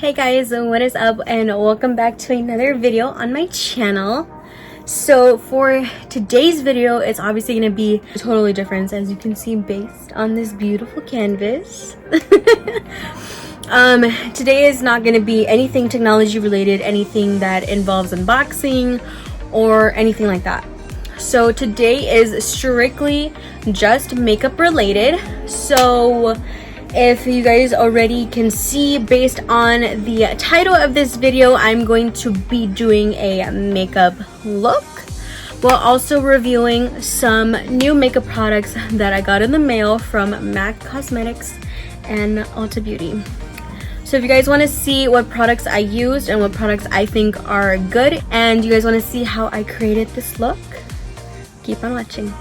Hey guys, what is up, and welcome back to another video on my channel. So for today's video, it's obviously going to be totally different, as you can see, based on this beautiful canvas. Today is not going to be anything technology related, anything that involves unboxing or anything like that. So today is strictly just makeup related. So if you guys already can see based on the title of this video, I'm going to be doing a makeup look while also reviewing some new makeup products that I got in the mail from MAC Cosmetics and Ulta Beauty. So if you guys want to see what products I used and what products I think are good, and you guys want to see how I created this look, keep on watching.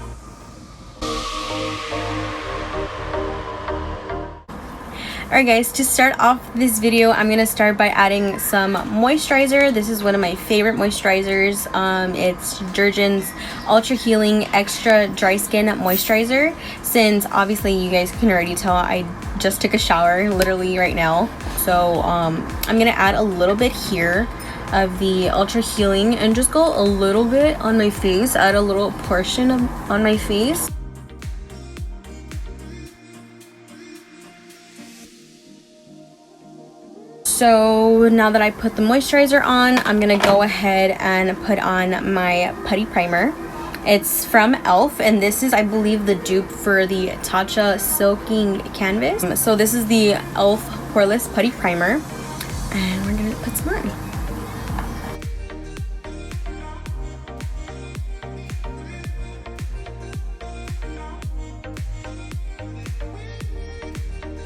Alright guys, to start off this video, I'm going to start by adding some moisturizer. This is one of my favorite moisturizers. It's Jergens Ultra Healing Extra Dry Skin Moisturizer. Since obviously you guys can already tell, I just took a shower literally right now. So I'm going to add a little bit here of the Ultra Healing and just go a little bit on my face, add a little portion on my face. So now that I put the moisturizer on, I'm gonna go ahead and put on my putty primer. It's from e.l.f. and this is, I believe, the dupe for the Tatcha Silking Canvas. So this is the e.l.f. Poreless Putty Primer, and we're gonna put some on.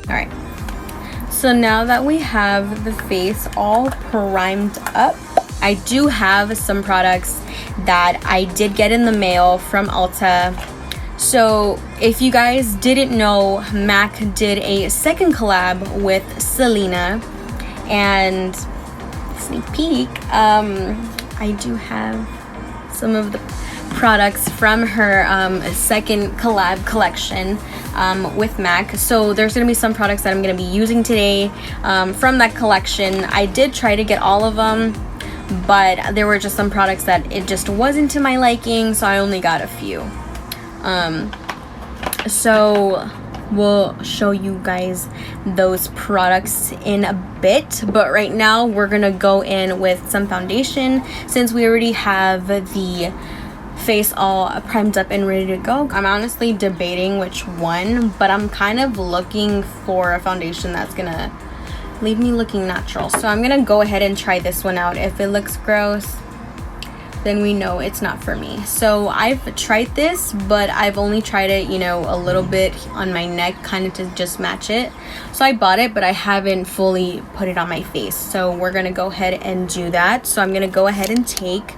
Alright. So now that we have the face all primed up, I do have some products that I did get in the mail from Ulta. So if you guys didn't know, MAC did a second collab with Selena, and sneak peek, I do have some of the products from her second collab collection with MAC. So there's gonna be some products that I'm gonna be using today from that collection. I did try to get all of them, but there were just some products that it just wasn't to my liking, so I only got a few. So we'll show you guys those products in a bit, but right now we're gonna go in with some foundation since we already have the face all primed up and ready to go. I'm honestly debating which one, but I'm kind of looking for a foundation that's gonna leave me looking natural. So I'm gonna go ahead and try this one out. If it looks gross, then we know it's not for me. So I've tried this, but I've only tried it, you know, a little bit on my neck, kind of to just match it. So I bought it, but I haven't fully put it on my face. So we're gonna go ahead and do that. So I'm gonna go ahead and take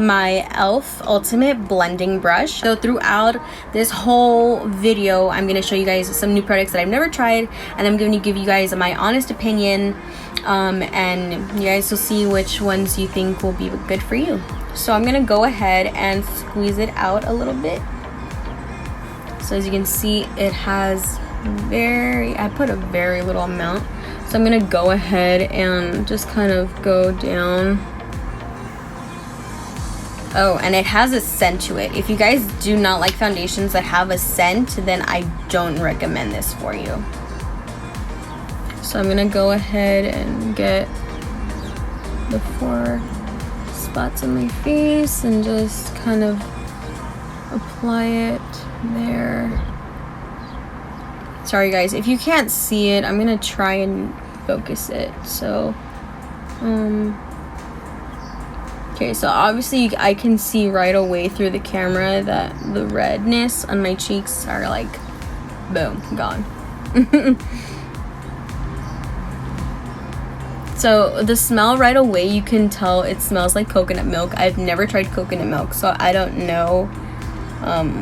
my e.l.f. Ultimate Blending Brush. So throughout this whole video, I'm going to show you guys some new products that I've never tried, and I'm going to give you guys my honest opinion, and you guys will see which ones you think will be good for you. So I'm going to go ahead and squeeze it out a little bit. So as you can see, it has I put a very little amount. So I'm going to go ahead and just kind of go down. Oh, and it has a scent to it. If you guys do not like foundations that have a scent, then I don't recommend this for you. So I'm gonna go ahead and get the 4 spots on my face and just kind of apply it there. Sorry guys, if you can't see it, I'm gonna try and focus it. So okay, so obviously I can see right away through the camera that the redness on my cheeks are like, boom, gone. So the smell right away, you can tell it smells like coconut milk. I've never tried coconut milk, so I don't know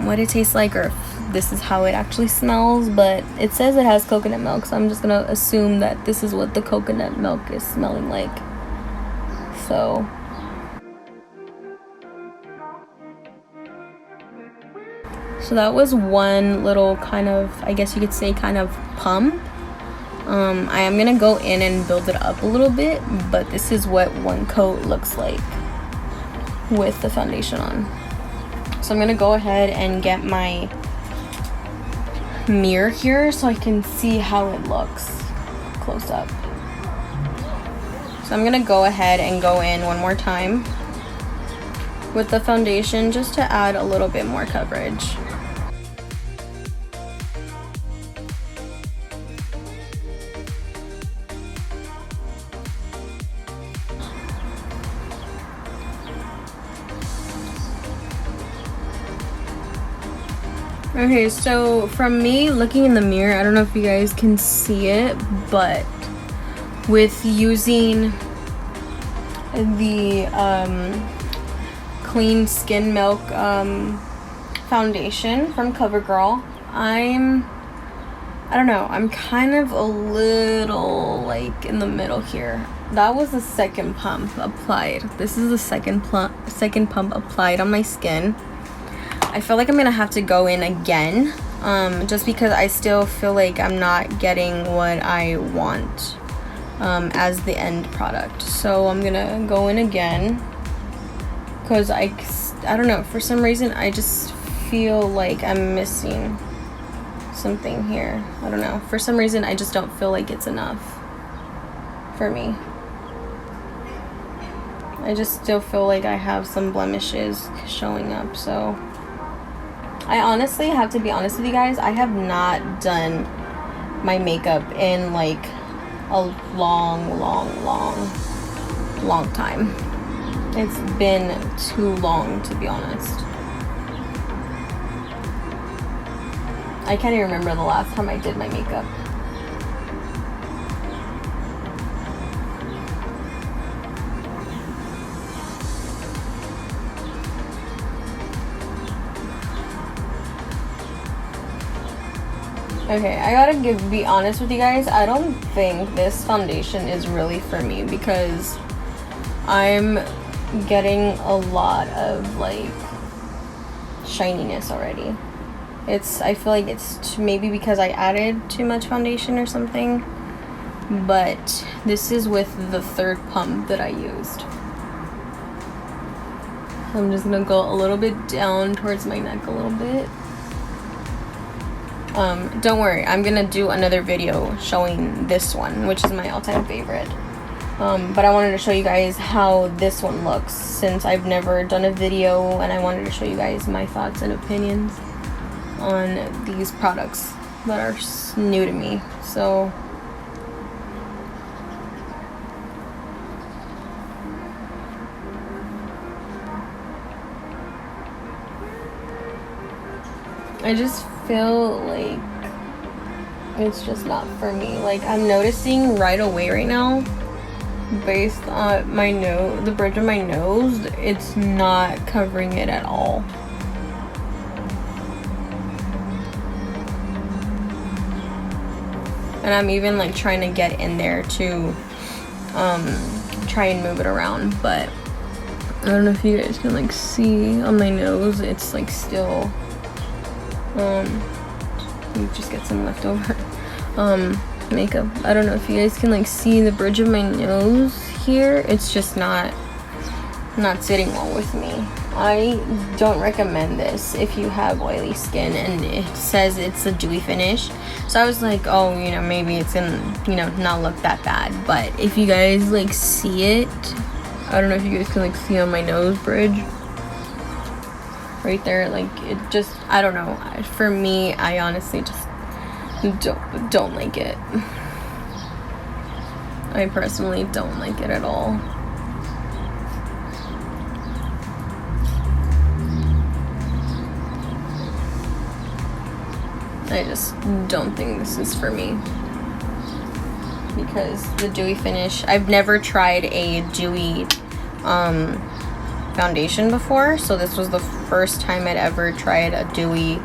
what it tastes like or if this is how it actually smells, but it says it has coconut milk, so I'm just gonna assume that this is what the coconut milk is smelling like. So that was one little kind of, I guess you could say, kind of pump I am gonna go in and build it up a little bit, but this is what one coat looks like with the foundation on. So I'm gonna go ahead and get my mirror here so I can see how it looks close up. So I'm gonna go ahead and go in one more time with the foundation just to add a little bit more coverage. Okay, so from me looking in the mirror, I don't know if you guys can see it, but with using the Clean Skin Milk foundation from CoverGirl, I don't know, I'm kind of a little like in the middle here. That was the second pump applied. This is the second pump applied on my skin. I feel like I'm gonna have to go in again, just because I still feel like I'm not getting what I want as the end product. So I'm gonna go in again because I don't know, for some reason I just feel like I'm missing something here. I don't know, for some reason I just don't feel like it's enough for me. I just still feel like I have some blemishes showing up. So I honestly have to be honest with you guys, I have not done my makeup in like a long time. It's been too long, to be honest. I can't even remember the last time I did my makeup. Okay, I gotta be honest with you guys. I don't think this foundation is really for me because I'm getting a lot of like shininess already. I feel like it's maybe because I added too much foundation or something, but this is with the third pump that I used. I'm just gonna go a little bit down towards my neck a little bit. Don't worry, I'm gonna do another video showing this one, which is my all-time favorite. But I wanted to show you guys how this one looks since I've never done a video, and I wanted to show you guys my thoughts and opinions on these products that are new to me. So I just feel like it's just not for me. Like, I'm noticing right away right now, based on my nose, the bridge of my nose, it's not covering it at all. And I'm even like trying to get in there to try and move it around, but I don't know if you guys can like see on my nose, it's like still you just get some leftover makeup. I don't know if you guys can like see the bridge of my nose here. It's just not sitting well with me. I don't recommend this if you have oily skin, and it says it's a dewy finish. So I was like, oh, you know, maybe it's gonna, you know, not look that bad. But if you guys like see it, I don't know if you guys can like see on my nose bridge right there, like it just, I don't know, for me, I honestly just don't like it. I personally don't like it at all. I just don't think this is for me because the dewy finish, I've never tried a dewy foundation before, so this was the first time I'd ever tried a dewy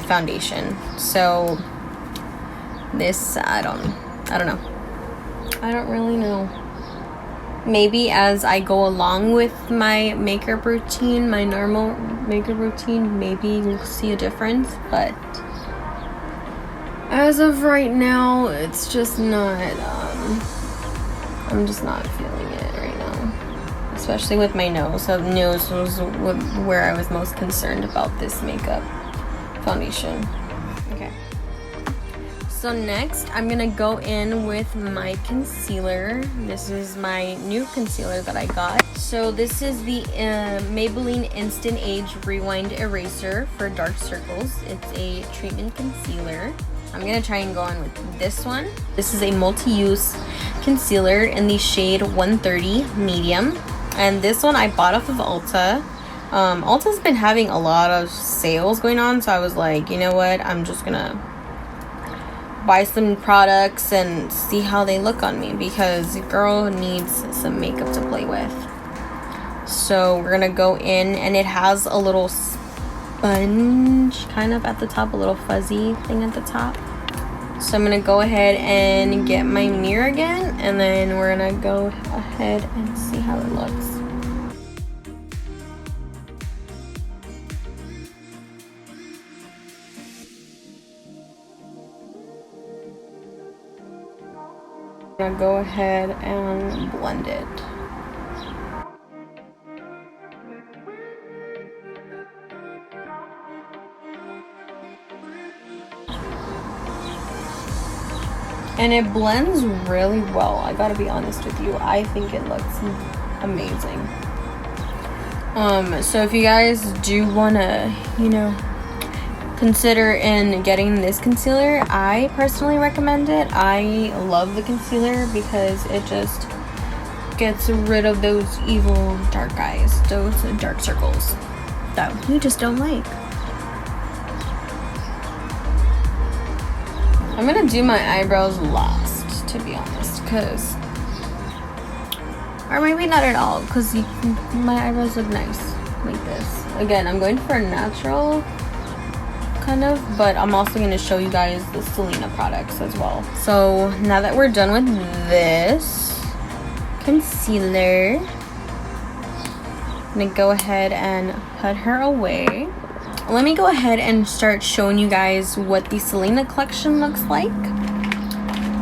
foundation. So this, I don't know. I don't really know. Maybe as I go along with my makeup routine, my normal makeup routine, maybe you'll see a difference, but As of right now, it's just not, I'm just not feeling it right now. Especially with my nose. So nose was where I was most concerned about this makeup foundation. Okay. So next, I'm gonna go in with my concealer. This is my new concealer that I got. So this is the Maybelline Instant Age Rewind Eraser for dark circles. It's a treatment concealer. I'm gonna try and go on with this one. This is a multi-use concealer in the shade 130 medium. And this one I bought off of Ulta. Ulta's been having a lot of sales going on, so I was like, you know what? I'm just gonna buy some products and see how they look on me, because the girl needs some makeup to play with. So we're gonna go in, and it has a little sponge kind of at the top, a little fuzzy thing at the top. So I'm gonna go ahead and get my mirror again, and then we're gonna go ahead and see how it looks. I'm gonna go ahead and blend it. And it blends really well, I gotta be honest with you. I think it looks amazing. So if you guys do wanna, you know, consider in getting this concealer, I personally recommend it. I love the concealer because it just gets rid of those evil dark eyes, those dark circles that you just don't like. I'm gonna do my eyebrows last, to be honest, because, or maybe not at all, because my eyebrows look nice like this. Again, I'm going for a natural kind of, but I'm also going to show you guys the Selena products as well. So now that we're done with this concealer, I'm going to go ahead and put her away. Let me go ahead and start showing you guys what the Selena collection looks like.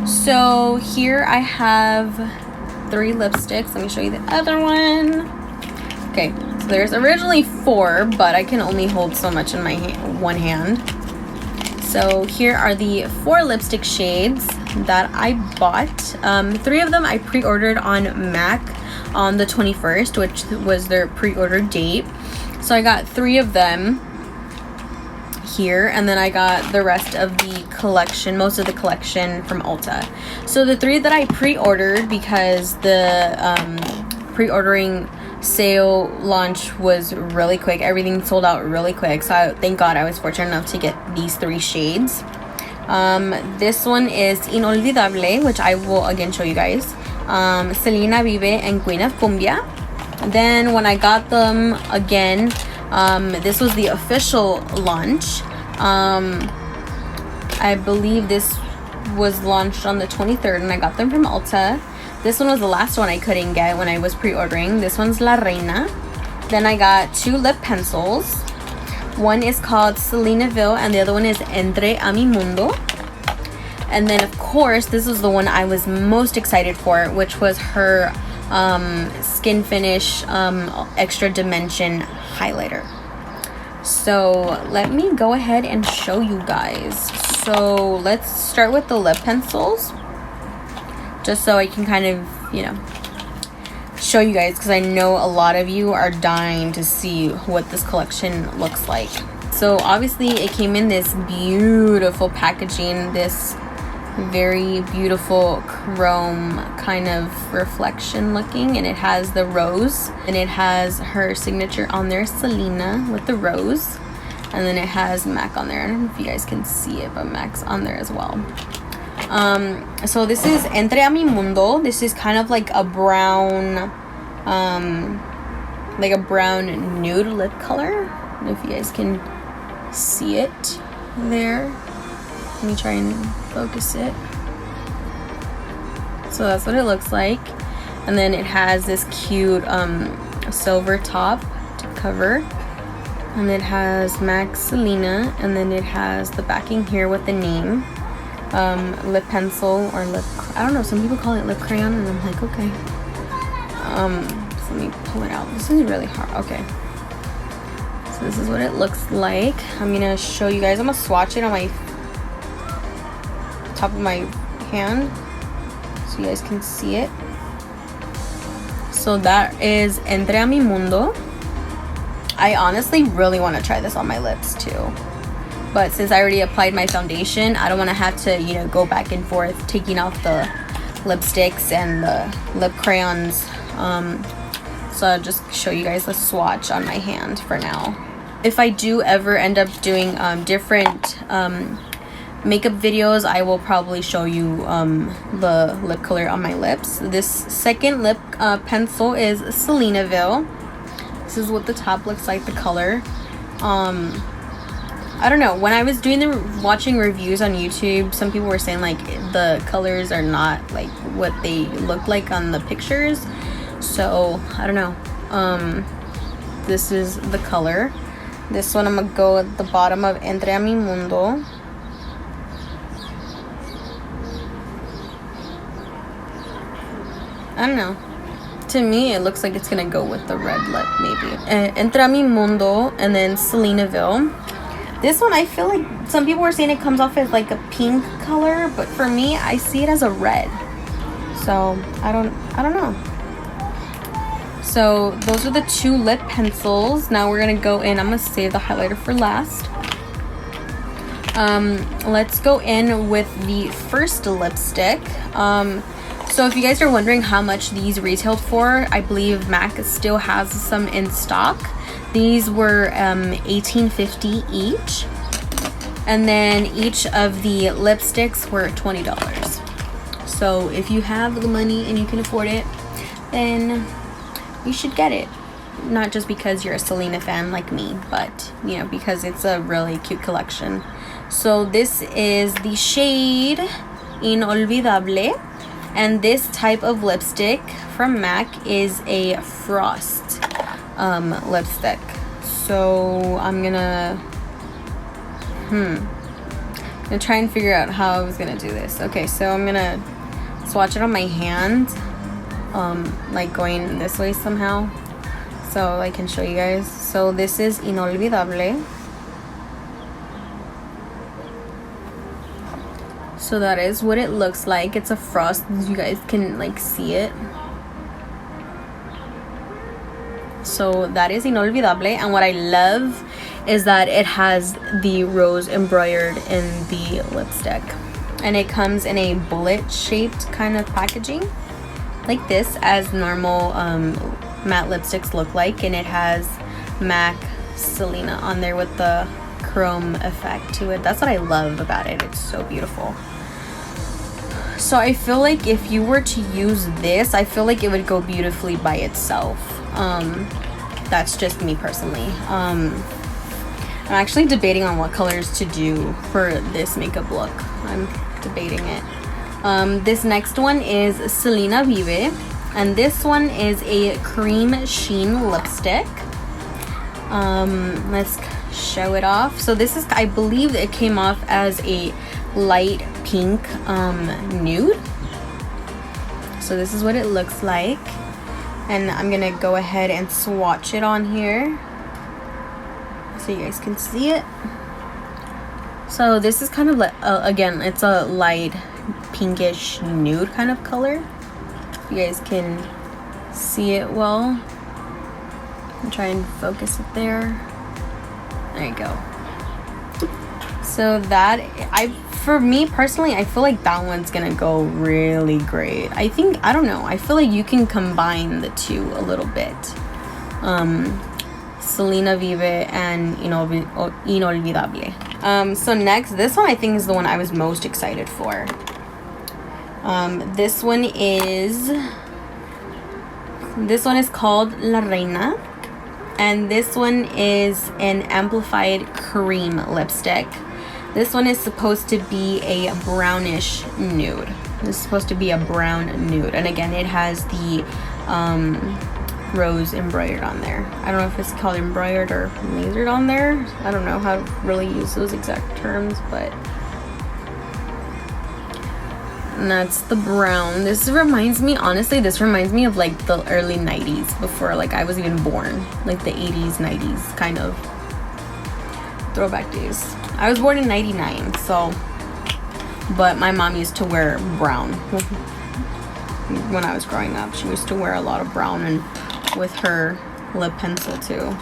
So here I have 3 lipsticks. Let me show you the other one. Okay, so there's originally 4, but I can only hold so much in my one hand. So here are the 4 lipstick shades that I bought. 3 of them I pre-ordered on MAC on the 21st, which was their pre-order date. So I got 3 of them here, and then I got the rest of the collection, most of the collection from Ulta. So the 3 that I pre-ordered, because the pre-ordering sale launch was really quick, everything sold out really quick, so thank God I was fortunate enough to get these 3 shades. This one is Inolvidable, which I will again show you guys. Selena Vive and Queen of Cumbia. Then when I got them again, this was the official launch. I believe this was launched on the 23rd, and I got them from Ulta. This one was the last one I couldn't get when I was pre-ordering. This one's La Reina. Then I got 2 lip pencils. One is called Selenaville, and the other one is Entre a mi Mundo. And then, of course, this is the one I was most excited for, which was her Skin Finish Extra Dimension highlighter. So let me go ahead and show you guys. So let's start with the lip pencils, just so I can kind of, you know, show you guys, because I know a lot of you are dying to see what this collection looks like. So obviously it came in this beautiful packaging, this very beautiful chrome kind of reflection looking, and it has the rose, and it has her signature on there, Selena, with the rose, and then it has MAC on there. I don't know if you guys can see it, but MAC's on there as well. So this is Entre a mi Mundo. This is kind of like a brown nude lip color. I don't know if you guys can see it there. Let me try and focus it. So that's what it looks like. And then it has this cute silver top to cover. And it has MAC Selena. And then it has the backing here with the name. lip pencil or lip, I don't know, some people call it lip crayon, and I'm like, okay. So let me pull it out. This is really hard. Okay, so this is what it looks like. I'm gonna show you guys. I'm gonna swatch it on my top of my hand so you guys can see it. So that is Entre a Mi Mundo. I honestly really want to try this on my lips too, but since I already applied my foundation, I don't want to have to, you know, go back and forth taking off the lipsticks and the lip crayons. So I'll just show you guys the swatch on my hand for now. If I do ever end up doing different makeup videos, I will probably show you the lip color on my lips. This second lip pencil is Selenaville. This is what the top looks like, the color. I don't know, when I was watching reviews on YouTube, some people were saying like the colors are not like what they look like on the pictures. So I don't know. This is the color. This one I'm gonna go at the bottom of Entre a Mi Mundo. I don't know. To me, it looks like it's gonna go with the red lip, maybe. Entre a Mi Mundo, and then Selenaville. This one, I feel like some people were saying it comes off as like a pink color, but for me, I see it as a red. So I don't know. So those are the two lip pencils. Now we're gonna go in. I'm gonna save the highlighter for last. Let's go in with the first lipstick. So if you guys are wondering how much these retailed for, I believe MAC still has some in stock. These were $18.50 each, and then each of the lipsticks were $20. So if you have the money and you can afford it, then you should get it. Not just because you're a Selena fan like me, but you know, because it's a really cute collection. So this is the shade Inolvidable. And this type of lipstick from MAC is a frost lipstick. So I'm gonna try and figure out how I was gonna do this. Okay, so I'm gonna swatch it on my hand, like going this way somehow, so I can show you guys. So this is Inolvidable. So that is what it looks like. It's a frost, as you guys can like see it. So that is Inolvidable, and what I love is that it has the rose embroidered in the lipstick, and it comes in a bullet shaped kind of packaging like this, as normal matte lipsticks look like, and it has MAC Selena on there with the chrome effect to it. That's what I love about it. It's so beautiful. So I feel like if you were to use this, I feel like it would go beautifully by itself. That's just me personally. I'm actually debating on what colors to do for this makeup look. I'm debating it. This next one is Selena Vive, and this one is a cream sheen lipstick. Let's show it off. So this is, I believe it came off as a light pink nude. So this is what it looks like, and I'm gonna go ahead and swatch it on here so you guys can see it. So this is kind of like again, it's a light pinkish nude kind of color. You guys can see it well. I'll try and focus it there. There you go. So that, for me personally, I feel like that one's gonna go really great. I think, I don't know, I feel like you can combine the two a little bit. Selena Vive and Inolvidable. So next, this one I think is the one I was most excited for. This one is called La Reina, and this one is an amplified cream lipstick. This one is supposed to be a brownish nude. This is supposed to be a brown nude, and again, it has the rose embroidered on there. I don't know if it's called embroidered or lasered on there. I don't know how to really use those exact terms, but And that's the brown. This reminds me, honestly, this reminds me of like the early 90s, before like I was even born. Like the 80s, 90s kind of throwback days. I was born in 99, so, but my mom used to wear brown when I was growing up. She used to wear a lot of brown, and with her lip pencil too.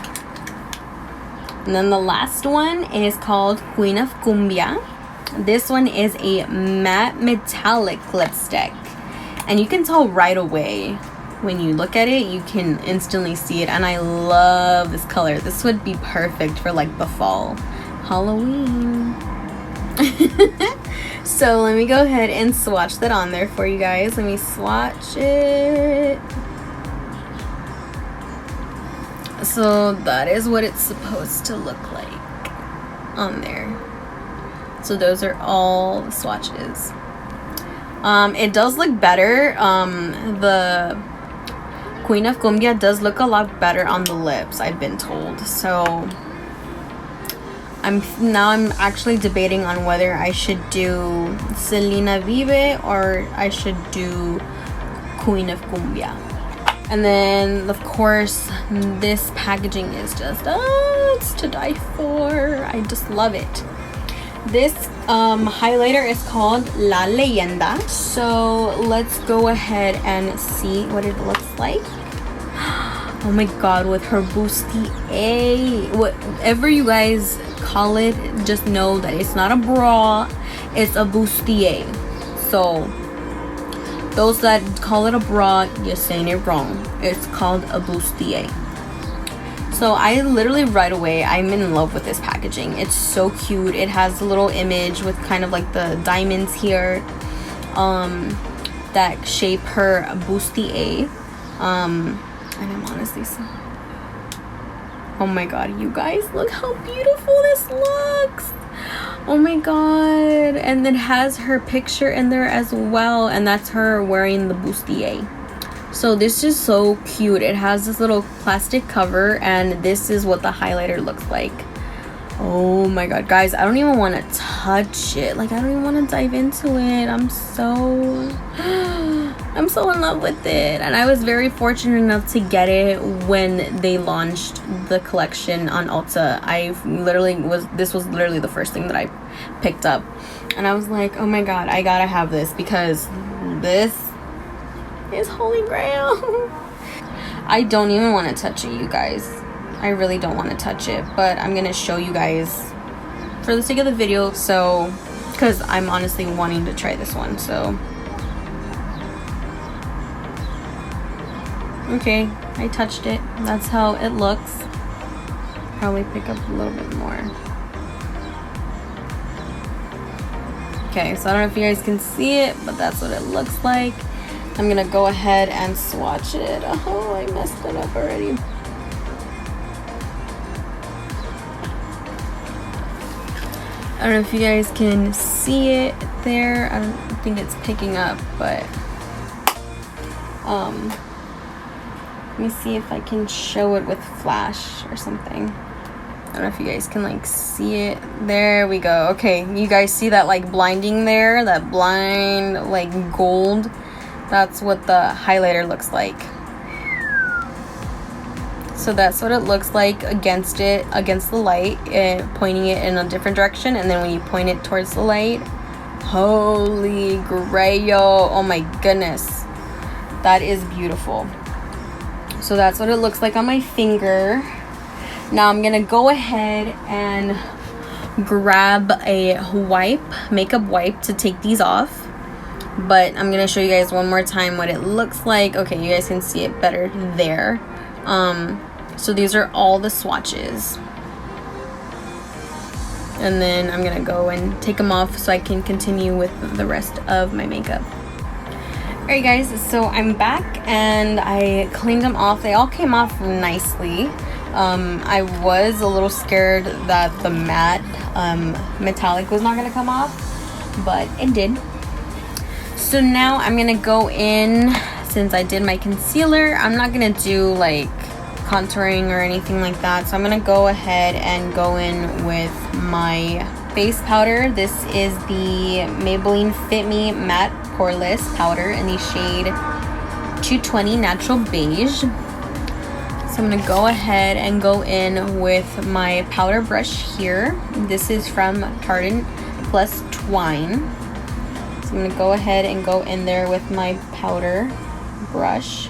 And then the last one is called Queen of Cumbia. This one is a matte metallic lipstick, and you can tell right away when you look at it. You can instantly see it, and I love this color. This would be perfect for like the fall, Halloween. So let me go ahead and swatch that on there for you guys. Let me swatch it. So that is what it's supposed to look like on there. So those are all the swatches. It does look better. The Queen of Cumbia does look a lot better on the lips, I've been told. So I'm actually debating on whether I should do Selena Vive or I should do Queen of Cumbia. And then of course this packaging is just it's to die for. I just love it. This highlighter is called La Leyenda. So let's go ahead and see what it looks like. Oh my god, with her bustier, whatever you guys call it, just know that it's not a bra, it's a bustier. So those that call it a bra, you're saying it wrong. It's called a bustier. So I literally right away, I'm in love with this packaging. It's so cute. It has a little image with kind of like the diamonds here that shape her bustier. And I'm honestly so... Oh my god, you guys, look how beautiful this looks. Oh my god. And it has her picture in there as well, and that's her wearing the bustier. So this is so cute. It has this little plastic cover, and this is what the highlighter looks like. Oh my god, guys, I don't even want to touch it. Like, I don't even want to dive into it. I'm so in love with it. And I was very fortunate enough to get it when they launched the collection on Ulta. This was literally the first thing that I picked up, and I was like, oh my god, I gotta have this, because this is holy grail. I don't even want to touch it, you guys. I really don't want to touch it, but I'm gonna show you guys for the sake of the video, so because I'm honestly wanting to try this one. So okay, I touched it. That's how it looks. Probably pick up a little bit more. Okay, so I don't know if you guys can see it, but that's what it looks like. I'm gonna go ahead and swatch it. Oh, I messed it up already. I don't know if you guys can see it there. I don't think it's picking up, but let me see if I can show it with flash or something. I don't know if you guys can like see it. There we go. Okay, you guys see that like blinding there? That blind like gold? That's what the highlighter looks like. So that's what it looks like against the light, pointing it in a different direction, and then when you point it towards the light, holy grail, oh my goodness, that is beautiful. So that's what it looks like on my finger. Now I'm gonna go ahead and grab a makeup wipe to take these off. But I'm gonna show you guys one more time what it looks like. Okay, you guys can see it better there. So these are all the swatches, and then I'm gonna go and take them off so I can continue with the rest of my makeup. Alright guys, so I'm back and I cleaned them off. They all came off nicely. I was a little scared that the matte metallic was not gonna come off, but it did. So now I'm gonna go in, since I did my concealer, I'm not gonna do like contouring or anything like that, so I'm gonna go ahead and go in with my face powder. This is the Maybelline Fit Me Matte Poreless Powder in the shade 220 Natural Beige. So I'm going to go ahead and go in with my powder brush here. This is from Tarte Plus Twine. So I'm going to go ahead and go in there with my powder brush.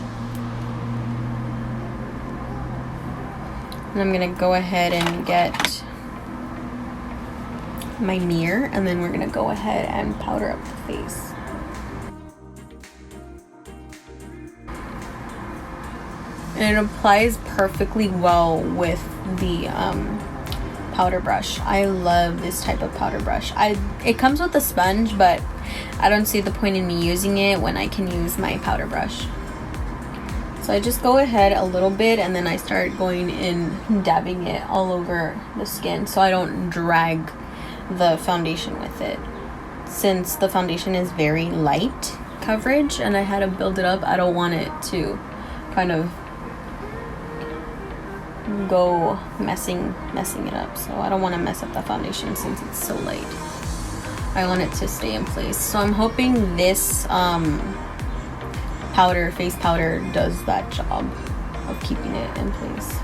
And I'm going to go ahead and get my mirror, and then we're going to go ahead and powder up the face. And it applies perfectly well with the powder brush. I love this type of powder brush. It comes with a sponge, but I don't see the point in me using it when I can use my powder brush. So I just go ahead a little bit, and then I start going in, dabbing it all over the skin so I don't drag the foundation with it. Since the foundation is very light coverage and I had to build it up, I don't want it to kind of go messing it up. So I don't want to mess up the foundation since it's so light. I want it to stay in place. So I'm hoping this face powder does that job of keeping it in place.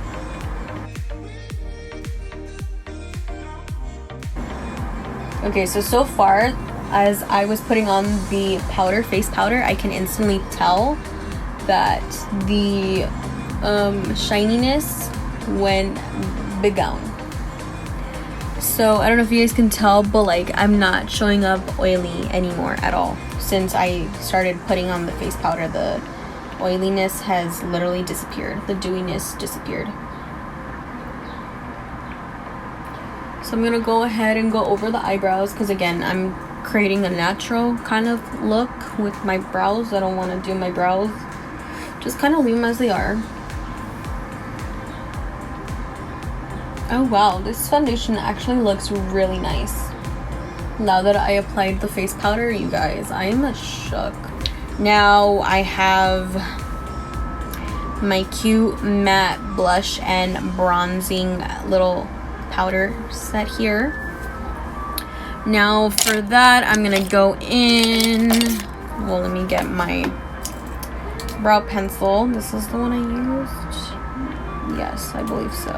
Okay, so far as I was putting on the face powder, I can instantly tell that the shininess went big down. So I don't know if you guys can tell, but like I'm not showing up oily anymore at all. Since I started putting on the face powder, the oiliness has literally disappeared. The dewiness disappeared. So I'm gonna go ahead and go over the eyebrows, because again, I'm creating a natural kind of look with my brows. I don't want to do my brows, just kind of leave them as they are. Oh wow, this foundation actually looks really nice. Now that I applied the face powder, you guys, I am shook. Now I have my cute matte blush and bronzing little powder set here. Now for that, I'm gonna go in, well, let me get my brow pencil. This is the one I used. Yes, I believe so.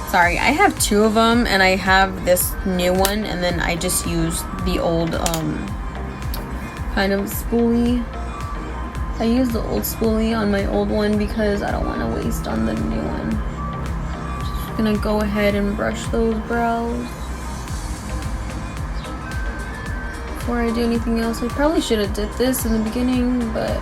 Sorry, I have two of them, and I have this new one, and then I just used the old kind of spoolie. I used the old spoolie on my old one because I don't want to waste on the new one. Just gonna go ahead and brush those brows before I do anything else. I probably should have did this in the beginning, but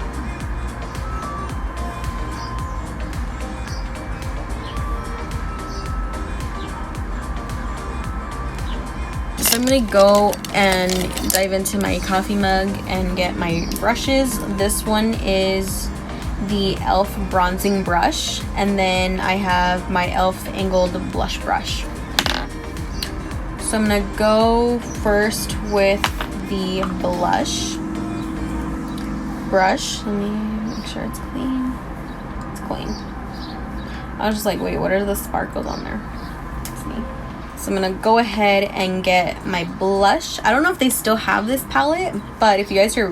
I'm gonna go and dive into my coffee mug and get my brushes. This one is the e.l.f. bronzing brush, and then I have my e.l.f. angled blush brush. So I'm gonna go first with the blush brush. Let me make sure it's clean. It's clean. I was just like, wait, what are the sparkles on there? It's me. So I'm gonna go ahead and get my blush. I don't know if they still have this palette, but if you guys are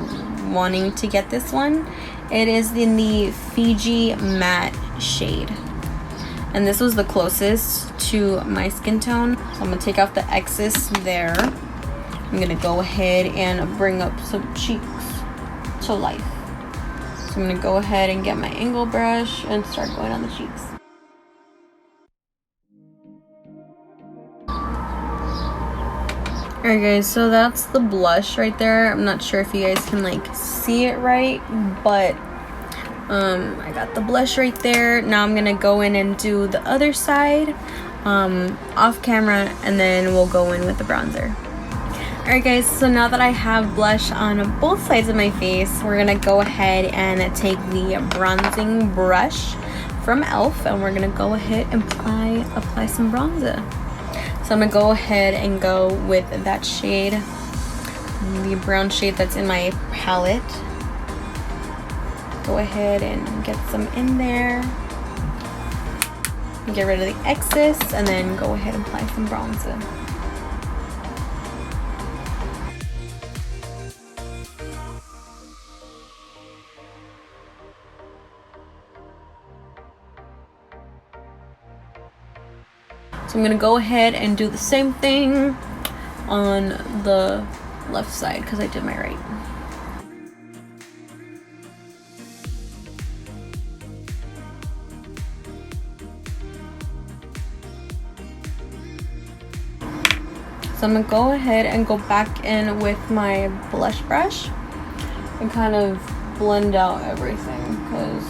wanting to get this one, it is in the Fiji matte shade, and this was the closest to my skin tone. So I'm gonna take off the excess there. I'm gonna go ahead and bring up some cheeks to life. So I'm gonna go ahead and get my angle brush and start going on the cheeks. Alright guys, so that's the blush right there. I'm not sure if you guys can like see it right, but I got the blush right there. Now I'm gonna go in and do the other side off camera, and then we'll go in with the bronzer. Alright guys, so now that I have blush on both sides of my face, we're gonna go ahead and take the bronzing brush from e.l.f. and we're gonna go ahead and apply some bronzer. So I'm gonna go ahead and go with that shade, the brown shade that's in my palette. Go ahead and get some in there. Get rid of the excess, and then go ahead and apply some bronzer. So I'm gonna go ahead and do the same thing on the left side because I did my right. So I'm gonna go ahead and go back in with my blush brush and kind of blend out everything because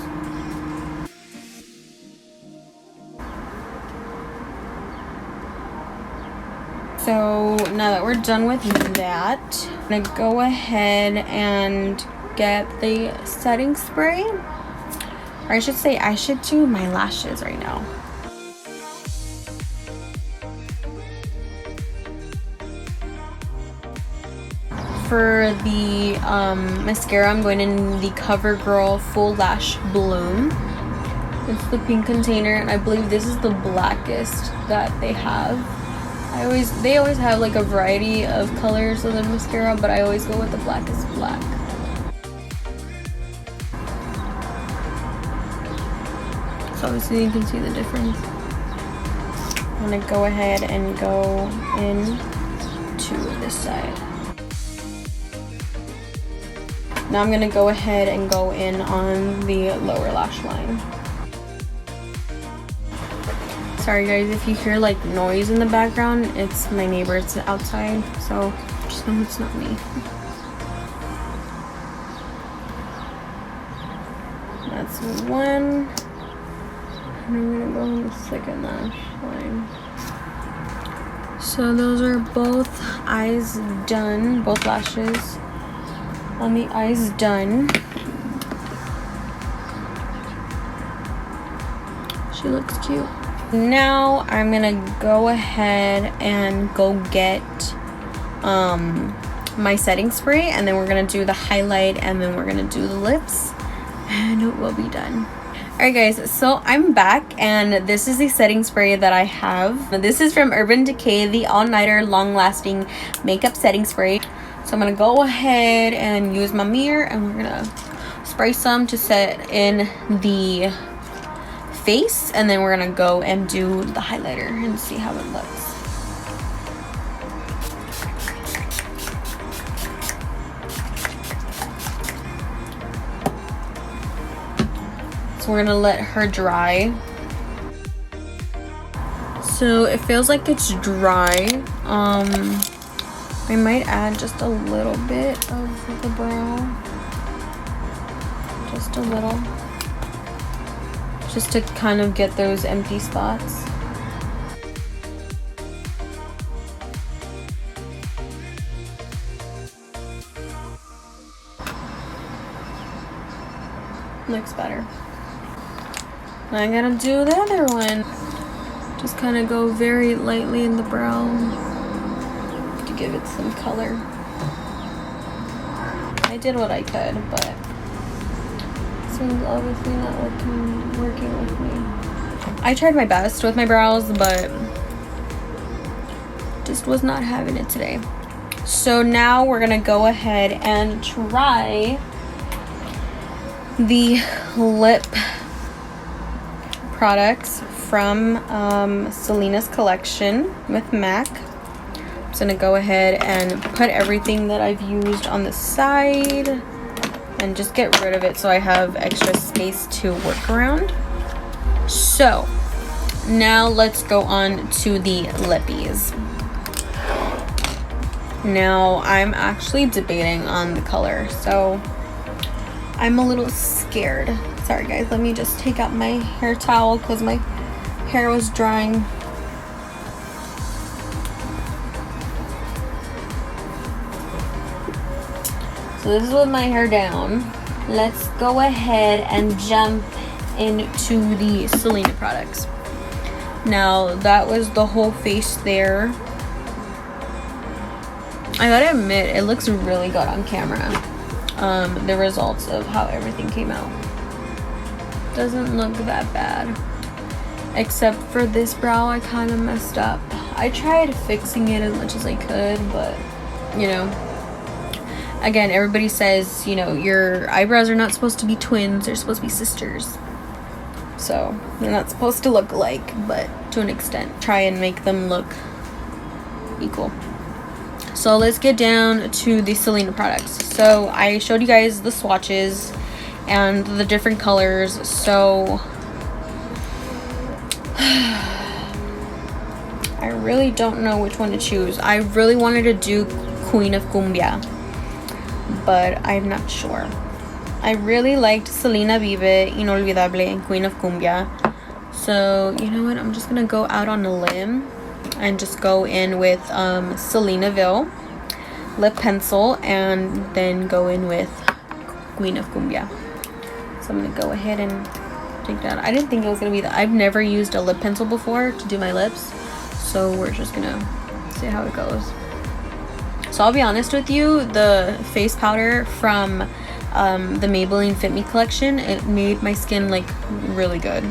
so now that we're done with that, I'm gonna go ahead and get the setting spray, or I should say I should do my lashes right now. For the mascara, I'm going in the CoverGirl Full Lash Bloom. It's the pink container, and I believe this is the blackest that they have. They always have like a variety of colors of the mascara, but I always go with the blackest black. So obviously you can see the difference. I'm gonna go ahead and go in to this side. Now I'm gonna go ahead and go in on the lower lash line. Sorry guys if you hear like noise in the background, it's my neighbors outside, so just know it's not me. That's one. And I'm gonna go on the second lash line. So those are both eyes done, both lashes on the eyes done. She looks cute. Now I'm gonna go ahead and go get my setting spray, and then we're gonna do the highlight, and then we're gonna do the lips, and it will be done. Alright guys, so I'm back, and this is the setting spray that I have. This is from Urban Decay, the All Nighter Long Lasting Makeup Setting Spray. So I'm gonna go ahead and use my mirror, and we're gonna spray some to set in the face, and then we're gonna go and do the highlighter and see how it looks. So we're gonna let her dry. So it feels like it's dry. I might add just a little bit of the brow, just a little, just to kind of get those empty spots. Looks better. Now I gotta do the other one. Just kind of go very lightly in the brow to give it some color. I did what I could, but this one's obviously not working with me. I tried my best with my brows, but just was not having it today. So now we're gonna go ahead and try the lip products from Selena's collection with MAC. I'm just gonna go ahead and put everything that I've used on the side and just get rid of it so I have extra space to work around. So now let's go on to the lippies. Now I'm actually debating on the color, so I'm a little scared. Sorry guys, let me just take out my hair towel because my hair was drying. So this is with my hair down. Let's go ahead and jump into the Selena products. Now that was the whole face there. I gotta admit, it looks really good on camera. The results of how everything came out doesn't look that bad, except for this brow. I kind of messed up. I tried fixing it as much as I could, but you know, again, everybody says, you know, your eyebrows are not supposed to be twins, they're supposed to be sisters. So they're not supposed to look alike, but to an extent, try and make them look equal. So let's get down to the Selena products. So I showed you guys the swatches and the different colors. So I really don't know which one to choose. I really wanted to do Queen of Cumbia, but I'm not sure. I really liked Selena Vive, Inolvidable, and Queen of Cumbia. So, you know what? I'm just going to go out on a limb and just go in with Selenaville lip pencil and then go in with Queen of Cumbia. So I'm going to go ahead and take that. I didn't think it was going to be that. I've never used a lip pencil before to do my lips. So we're just going to see how it goes. So I'll be honest with you, the face powder from the Maybelline Fit Me collection, it made my skin like really good.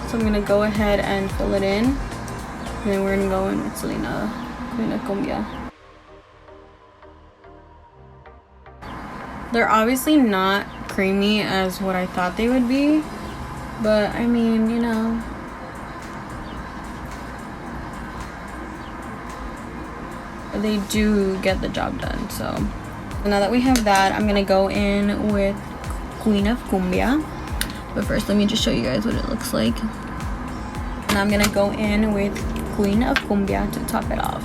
So I'm gonna go ahead and fill it in, and then we're gonna go in with Selena Queen of Cumbia. They're obviously not creamy as what I thought they would be, but I mean, they do get the job done. So now that we have that, I'm gonna go in with Queen of Cumbia. But first, let me just show you guys what it looks like. And I'm gonna go in with Queen of Cumbia to top it off.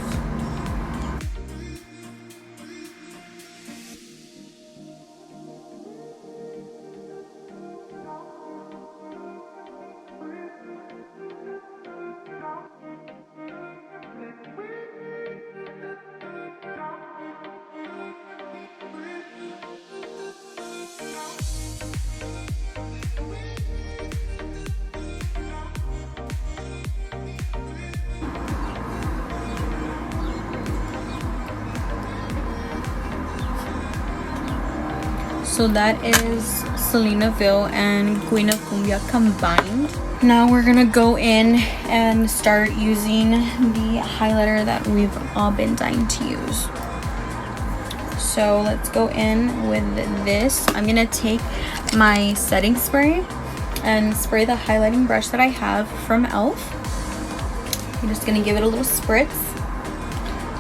So that is Selenaville and Queen of Cumbia combined. Now we're gonna go in and start using the highlighter that we've all been dying to use. So let's go in with this. I'm gonna take my setting spray and spray the highlighting brush that I have from e.l.f. I'm just gonna give it a little spritz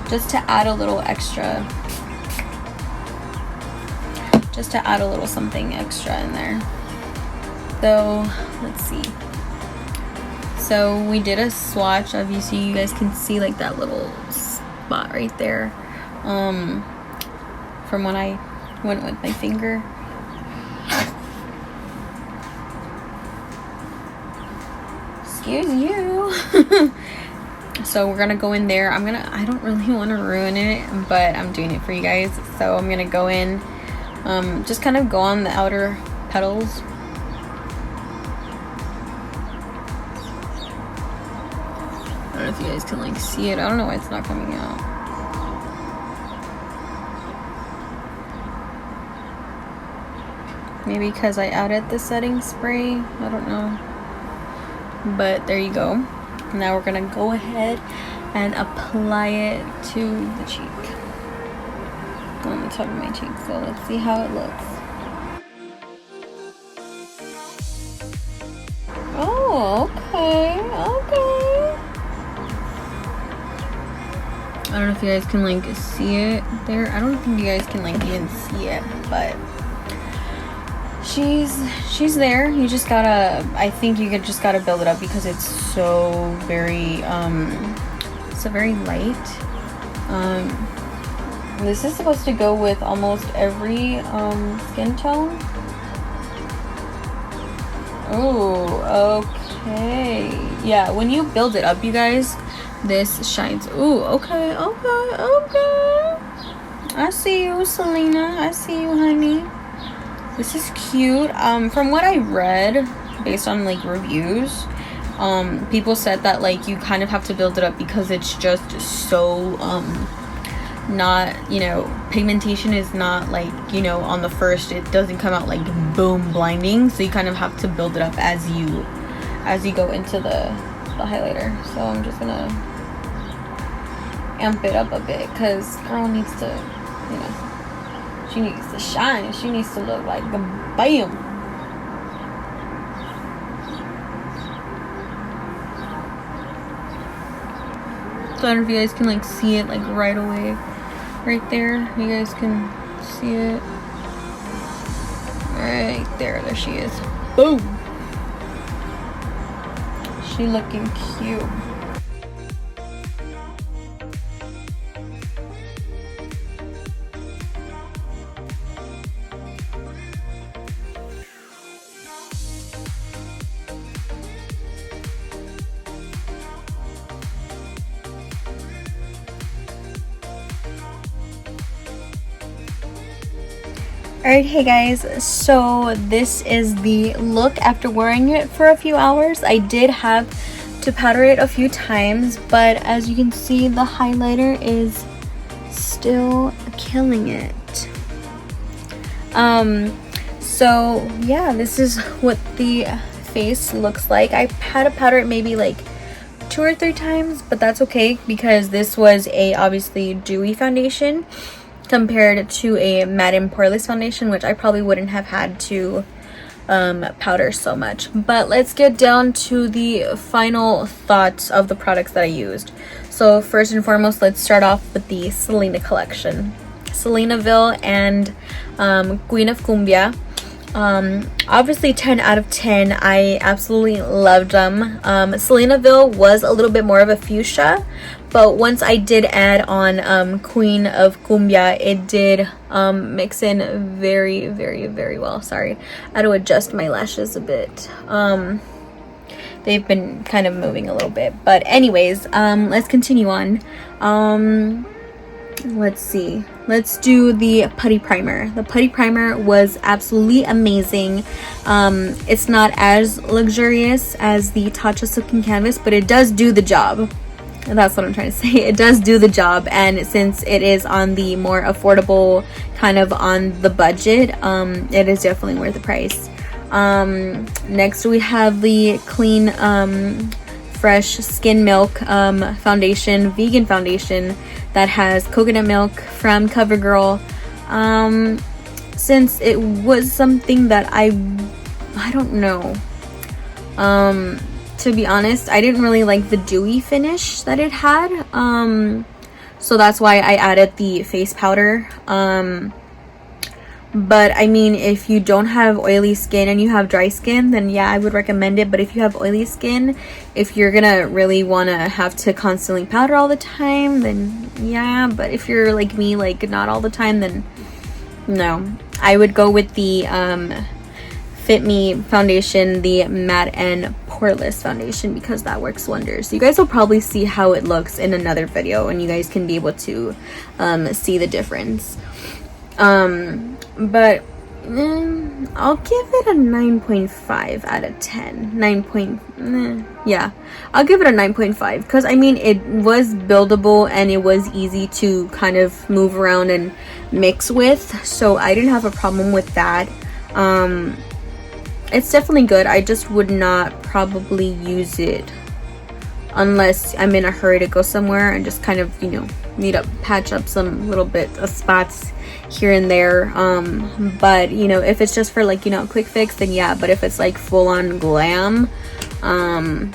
just to add a little extra, just to add a little something extra in there. So let's see. So we did a swatch. Obviously you guys can see like that little spot right there from when I went with my finger. Excuse you. So we're gonna go in there. I don't really want to ruin it, but I'm doing it for you guys. So I'm gonna go in, just kind of go on the outer petals. I don't know if you guys can like see it. I don't know why it's not coming out. Maybe because I added the setting spray. I don't know. But there you go. Now we're gonna go ahead and apply it to the cheek, on the top of my cheek. So let's see how it looks. Oh, okay. I don't know if you guys can like see it there. I don't think you guys can like even see it, but she's there. You just gotta, I think you just gotta build it up because it's so very light. This is supposed to go with almost every skin tone. Oh, okay. Yeah, when you build it up, you guys, this shines. Ooh, okay. I see you, Selena. I see you, honey. This is cute. From what I read, based on like reviews, people said that like you kind of have to build it up because it's just so not, you know, pigmentation is not like, you know, on the first, it doesn't come out like boom blinding, so you kind of have to build it up as you go into the highlighter. So I'm just gonna amp it up a bit because girl needs to, you know, she needs to shine. She needs to look like a bam. So I don't know if you guys can like see it like right away, right there. You guys can see it right there. There she is. Boom. She looking cute. Alright, hey guys, so this is the look after wearing it for a few hours. I did have to powder it a few times, but as you can see, the highlighter is still killing it. So yeah, this is what the face looks like. I had to powder it maybe like 2 or 3 times, but that's okay because this was a obviously dewy foundation compared to a matte and poreless foundation, which I probably wouldn't have had to powder so much. But let's get down to the final thoughts of the products that I used. So first and foremost, let's start off with the Selena collection. Selenaville and Queen of Cumbia. Obviously 10 out of 10. I absolutely loved them. Selenaville was a little bit more of a fuchsia, but once I did add on Queen of Cumbia, it did mix in very, very, very well. Sorry, I had to adjust my lashes a bit. They've been kind of moving a little bit, but anyways, let's continue on. Let's see, let's do the putty primer. The putty primer was absolutely amazing. It's not as luxurious as the Tatcha Silken Canvas, but it does do the job. That's what I'm trying to say. It does do the job, and since it is on the more affordable, kind of on the budget, it is definitely worth the price. Next we have the Clean Fresh Skin Milk foundation, vegan foundation that has coconut milk from CoverGirl. Since it was something that I don't know, to be honest, I didn't really like the dewy finish that it had, so that's why I added the face powder. But I mean, if you don't have oily skin and you have dry skin, then yeah, I would recommend it. But if you have oily skin, if you're gonna really want to have to constantly powder all the time, then yeah. But if you're like me, like not all the time, then no. I would go with the Fit Me foundation, the matte and poreless foundation, because that works wonders. You guys will probably see how it looks in another video, and you guys can be able to see the difference. But I'll give it a 9.5 out of 10. Yeah, I'll give it a 9.5 because I mean it was buildable and it was easy to kind of move around and mix with, so I didn't have a problem with that. It's definitely good. I just would not probably use it unless I'm in a hurry to go somewhere and just kind of, you know, need to patch up some little bit of spots here and there. But you know, if it's just for like, you know, a quick fix, then yeah. But if it's like full-on glam, I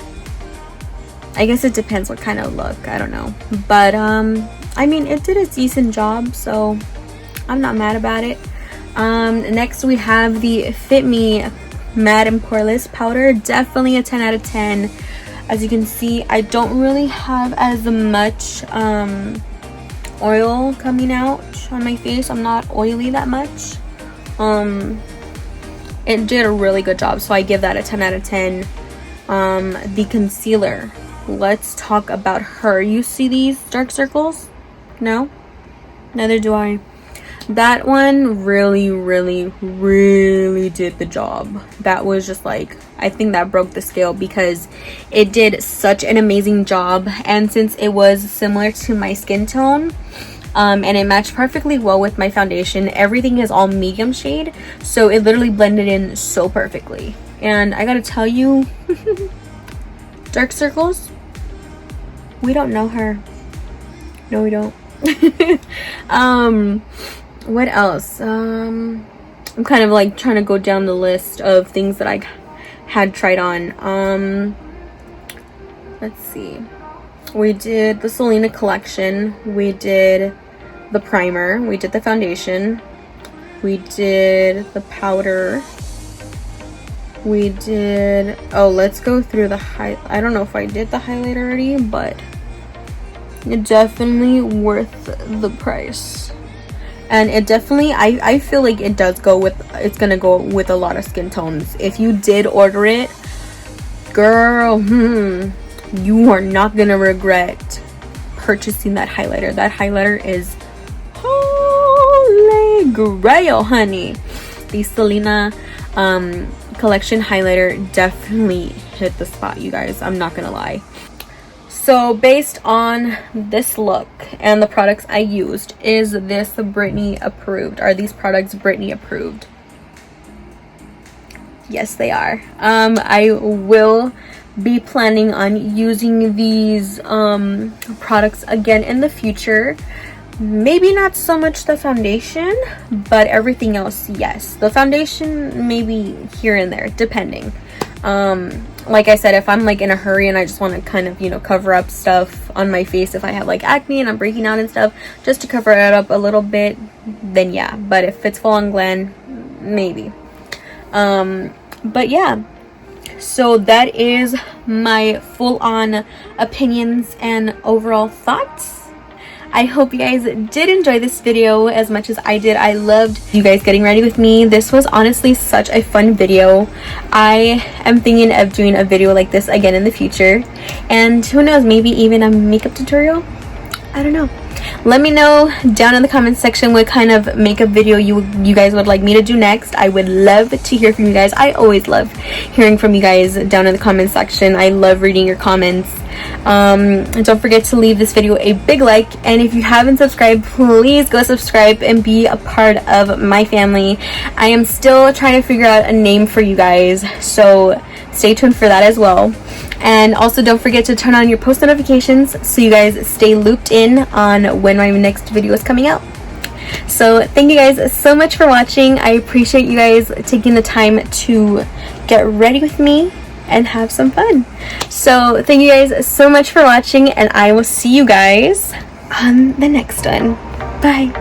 guess it depends what kind of look, I don't know. But I mean, it did a decent job, so I'm not mad about it. Next we have the Fit Me matte and poreless powder. Definitely a 10 out of 10. As you can see, I don't really have as much oil coming out on my face. I'm not oily that much. It did a really good job, so I give that a 10 out of 10. The concealer, let's talk about her. You see these dark circles? No? Neither do I. That one really did the job. That was just like, I think that broke the scale because it did such an amazing job. And since it was similar to my skin tone, and it matched perfectly well with my foundation. Everything is all medium shade, so it literally blended in so perfectly. And I gotta tell you, dark circles, we don't know her. No, we don't. What else? I'm kind of like trying to go down the list of things that I had tried on. Let's see. We did the Selena collection. We did the primer. We did the foundation. We did the powder. We did, oh, let's go through the I don't know if I did the highlight already, but it definitely worth the price. And it definitely, I feel like it does go with, it's gonna go with a lot of skin tones. If you did order it, girl, you are not gonna regret purchasing that highlighter. That highlighter is holy grail, honey. The Selena collection highlighter definitely hit the spot, you guys. I'm not gonna lie. So based on this look and the products I used, is this Brittany approved? Are these products Brittany approved? Yes, they are. I will be planning on using these products again in the future. Maybe not so much the foundation, but everything else, yes. The foundation, maybe here and there, depending. Like I said, if I'm like in a hurry and I just want to kind of, you know, cover up stuff on my face, if I have like acne and I'm breaking out and stuff, just to cover it up a little bit, then yeah. But if it's full on glam, maybe. But yeah, so that is my full-on opinions and overall thoughts. I hope you guys did enjoy this video as much as I did. I loved you guys getting ready with me. This was honestly such a fun video. I am thinking of doing a video like this again in the future, and who knows, maybe even a makeup tutorial. I don't know. Let me know down in the comments section what kind of makeup video you guys would like me to do next. I would love to hear from you guys. I always love hearing from you guys down in the comments section. I love reading your comments. And don't forget to leave this video a big like, and if you haven't subscribed, please go subscribe and be a part of my family. I am still trying to figure out a name for you guys, so stay tuned for that as well. And also don't forget to turn on your post notifications so you guys stay looped in on when my next video is coming out. So thank you guys so much for watching. I appreciate you guys taking the time to get ready with me and have some fun. So thank you guys so much for watching, and I will see you guys on the next one. Bye.